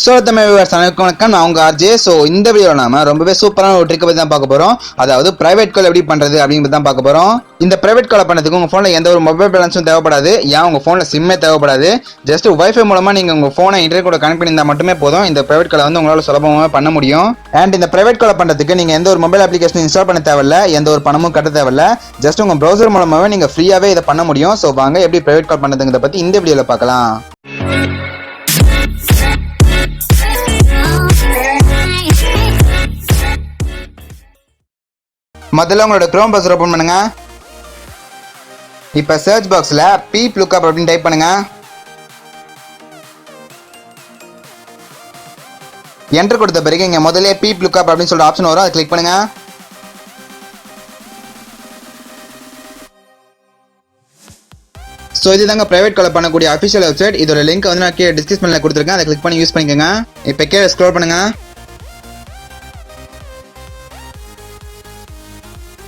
சோலத்தமிழ் viewers அனைவருக்கும் வணக்கம். நான் உங்க ஆர்ஜே. இந்த வீடியோல நாம ரொம்பவே சூப்பரான ஒரு ட்ரிக் பத்தி தான் பார்க்க போறோம். அதாவது பிரைவேட் கால் எப்படி பண்றது அப்படின்னு தான் பார்க்க போறோம். இந்த பிரைவேட் கால் பண்ணதுக்கு உங்க போன்ல எந்த ஒரு மொபைல் பேலன்ஸும் தேவைப்படாது. ஏன் உங்க போன்ல சிம்மே தேவைப்படாது. ஜஸ்ட் வைஃபை மூலமா நீங்க உங்க போனை இன்டர்நெட் கூட கனெக்ட் பண்ணியிருந்தா மட்டுமே போதும். இந்த பிரைவேட் காலை வந்து உங்களால சுலபமாக பண்ண முடியும். அண்ட் இந்த பிரைவேட் கால் பண்றதுக்கு நீங்க எந்த ஒரு மொபைல் அப்ளிகேஷன் இன்ஸ்டால் பண்ண தேவையில்ல, எந்த ஒரு பணமும் கட்ட தேவையில்ல. ஜஸ்ட் உங்க ப்ரௌசர் மூலமாவே நீங்க ஃப்ரீயாவே இதை பண்ண முடியும். ஸோ வாங்க எப்படி பிரைவேட் கால் பண்றதுங்கிறத பத்தி இந்த வீடியோல பார்க்கலாம். முதல்ல உங்களோட குரோம் ப்ரௌசர் ஓபன் பண்ணுங்க. இப்ப சர்ச் பாக்ஸ்ல பீப் லுக்அப் அப்படின்னு டைப் பண்ணுங்க. என்டர் கொடுத்த பிறகு இங்க முதல்ல பீப் லுக்அப் அப்படின்னு சொல்ற ஆப்ஷன் வரும். அதை கிளிக் பண்ணுங்க. ஸோ இதுதாங்க பிரைவேட் கால் பண்ணக்கூடிய அஃபிஷியல் வெப்சைட். இதோட லிங்க் வந்து நான் கீழே டிஸ்கிரிப்ஷன்ல கொடுத்துருக்கேன். அதை கிளிக் பண்ணி யூஸ் பண்ணிக்கோங்க. இப்போ கீழே ஸ்க்ரோல் பண்ணுங்க.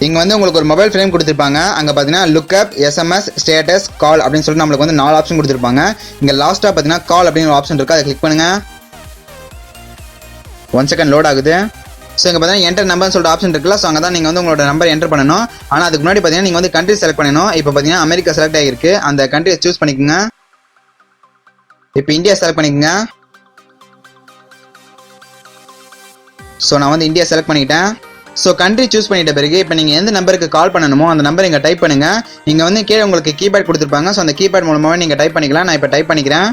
இங்க வந்து உங்களுக்கு ஒரு மொபைல் ஃப்ரேம் கொடுத்திருப்பாங்க. அங்க பாத்தீங்கன்னா லுக்அப், எஸ்எம்எஸ், ஸ்டேட்டஸ், கால் அப்படின்னு சொல்லிட்டு நம்மளுக்கு வந்து 4 ஆப்ஷன் கொடுத்திருப்பாங்க. இங்க லாஸ்டா பாத்தீங்கன்னா கால் அப்படின்னு ஒரு ஆப்ஷன் இருக்கு. அதை கிளிக் பண்ணுங்க. 1 செகண்ட் லோட் ஆகுது. ஸோ இங்க பாத்தீங்கன்னா என்டர் நம்பர்னு சொல்லிட்டு ஆப்ஷன் இருக்குல்ல. ஸோ அங்கே தான் நீங்க வந்து உங்களோட நம்பர் என்டர் பண்ணணும். ஆனா அதுக்கு முன்னாடி பாத்தீங்கன்னா நீங்க வந்து கண்ட்ரி செலக்ட் பண்ணணும். இப்போ பாத்தீங்கன்னா அமெரிக்கா செலக்ட் ஆகிருக்கு. அந்த கண்ட்ரியை சூஸ் பண்ணிக்கோங்க. இப்போ இந்தியா செலக்ட் பண்ணிக்கோங்க. ஸோ நான் வந்து இந்தியா செலக்ட் பண்ணிக்கிட்டேன். ஸோ கண்ட்ரி சூஸ் பண்ணிட்ட பிறகு இப்போ நீங்கள் எந்த நம்பருக்கு கால் பண்ணணுமோ அந்த நம்பர் இங்கே டைப் பண்ணுங்க. இங்கே வந்து கீழே உங்களுக்கு கீபேட் கொடுத்துருப்பாங்க. ஸோ அந்த கீபேட் மூலமாகவே நீங்கள் டைப் பண்ணிக்கலாம். நான் இப்போ டைப் பண்ணிக்கிறேன்.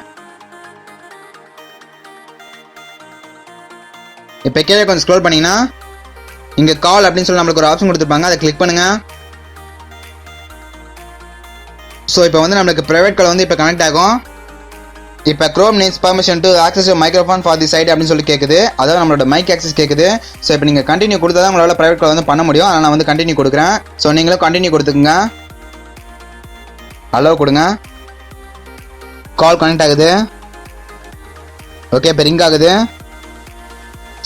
இப்போ கீழே கொஞ்சம் ஸ்க்ரோல் பண்ணீங்கன்னா இங்கே கால் அப்படின்னு சொல்லி நம்மளுக்கு ஒரு ஆப்ஷன் கொடுத்துருப்பாங்க. அதை கிளிக் பண்ணுங்க. ஸோ இப்போ வந்து நம்மளுக்கு பிரைவேட் கால் வந்து இப்போ கனெக்ட் ஆகும். இப்போ Chrome needs permission to access your microphone for the site அப்படின்னு சொல்லி கேட்குது. அதாவது நம்மளோட மைக் ஆக்சஸ் கேட்குது. ஸோ இப்போ நீங்கள் கண்டினியூ கொடுத்தா தான் உங்களால் பிரைவேட் கால் வந்து பண்ண முடியும். அதனால் நான் வந்து கண்டினியூ கொடுக்குறேன். ஸோ நீங்களும் கண்டினியூ கொடுத்துக்குங்க. அலோவ் கொடுங்க. கால் கனெக்ட் ஆகுது. ஓகே, இப்போ ரிங் ஆகுது.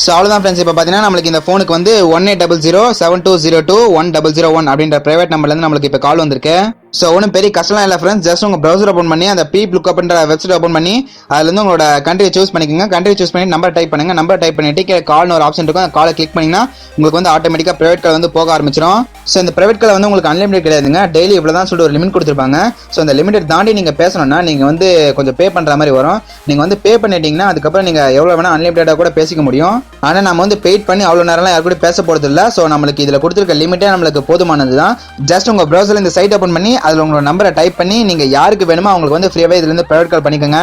ஸோ அவ்வளோதான் ஃப்ரெண்ட்ஸ். இப்போ பார்த்தீங்கன்னா நம்மளுக்கு இந்த ஃபோனுக்கு வந்து 180072021001 அப்படின்ற பிரைவேட் நம்பர்லேருந்து நம்மளுக்கு இப்போ கால் வந்திருக்கு. ஸோ ஒன்றும் பெரிய கஷ்டம் இல்லை ஃப்ரெண்ட்ஸ். ஜஸ்ட் உங்கள் ப்ரௌசர் ஓப்பன் பண்ணி அந்த பீப் லுக்அப்ன்ற வெப்சைட் ஓப்பன் பண்ணி அதுலேருந்து உங்களோட கண்ட்ரியை சூஸ் பண்ணிக்கோங்க. கண்ட்ரி சூஸ் பண்ணி நம்பர் டைப் பண்ணுங்க. நம்பர் டைப் பண்ணிட்டு கால்னு ஒரு ஆப்ஷன் இருக்கும். அந்த காலை கிளிக் பண்ணிங்கன்னா உங்களுக்கு வந்து ஆட்டோமேட்டிக்காக பிரைவேட் கால் வந்து போக ஆரம்பிச்சிடும். ஸோ இந்த பிரைவேட் கால் வந்து உங்களுக்கு அன்லிமிடெட் கிடையாதுங்க. டெய்லி இவ்வளோ தான் சொல்லிட்டு ஒரு லிமிட் கொடுத்துருப்பாங்க. ஸோ அந்த லிமிட் தாண்டி நீங்கள் பேசணும்னா நீங்கள் வந்து கொஞ்சம் பே பண்ணுற மாதிரி வரும். நீங்கள் வந்து பே பண்ணிட்டீங்கன்னா அதுக்கப்புறம் நீங்கள் எவ்வளோ வேணால் அன்லிமிட்டடாக கூட பேசிக்க முடியும். ஆனால் நம்ம வந்து பெய்ட் பண்ணி அவ்வளோ நேரம்லாம் யாரு கூட பேச போகிறது இல்லை. ஸோ நம்மளுக்கு இதில் கொடுத்துருக்க லிமிட்டே நம்மளுக்கு போதுமானது தான். ஜஸ்ட் உங்கள் ப்ரௌசரில் இந்த சைட் ஓப்பன் பண்ணி அதில் உங்களோட நம்பரை டைப் பண்ணி நீங்கள் யாருக்கு வேணுமோ அவங்களுக்கு வந்து ஃப்ரீயாகவே இதுலேருந்து பிரைவேட் கால் பண்ணிக்கோங்க.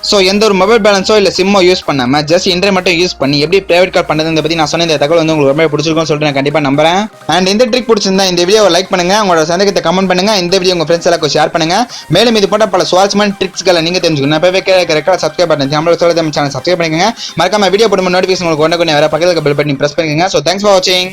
ஸோ எந்த ஒரு மொபைல் பேலன்ஸோ இல்லை சிம்மோ யூஸ் பண்ணாமல் ஜஸ்ட் இன்டர்நெட் மட்டும் யூஸ் பண்ணி எப்படி பிரைவேட் கால் பண்ணுறதை பற்றி நான் சொன்ன இந்த தகவல் வந்து உங்களுக்கு ரொம்ப பிடிச்சிருக்கும்னு சொல்லிட்டு நான் கண்டிப்பாக நம்புறேன். அண்ட் இந்த ட்ரிக் பிடிச்சிருந்தா இந்த வீடியோவை லைக் பண்ணுங்க, உங்களோட சந்தேகத்தை கமெண்ட் பண்ணுங்க, இந்த வீடியோ உங்கள் ஃப்ரெண்ட்ஸ் எல்லாம் ஷேர் பண்ணுங்க. மேலும் இது போன்ற பல சுவாரஸ்யமான ட்ரிக்ஸ்களை நீங்கள் தெரிஞ்சுக்கணும். இப்போவே கரெக்டாக சப்ஸ்கிரைப் பண்ணுங்க. நம்மளோட சோலத்தமிழ் சேனல் சப்ஸ்கிரைப் பண்ணிக்கோங்க. மறக்காம வீடியோ போடும்போது நோட்டிஃபிகேஷன் உங்களுக்கு ஒன்று வேற பக்கத்தில் பெல் பட்டனை பிரஸ் பண்ணுங்க. ஸோ தேங்க்ஸ் ஃபார் வாட்சிங்.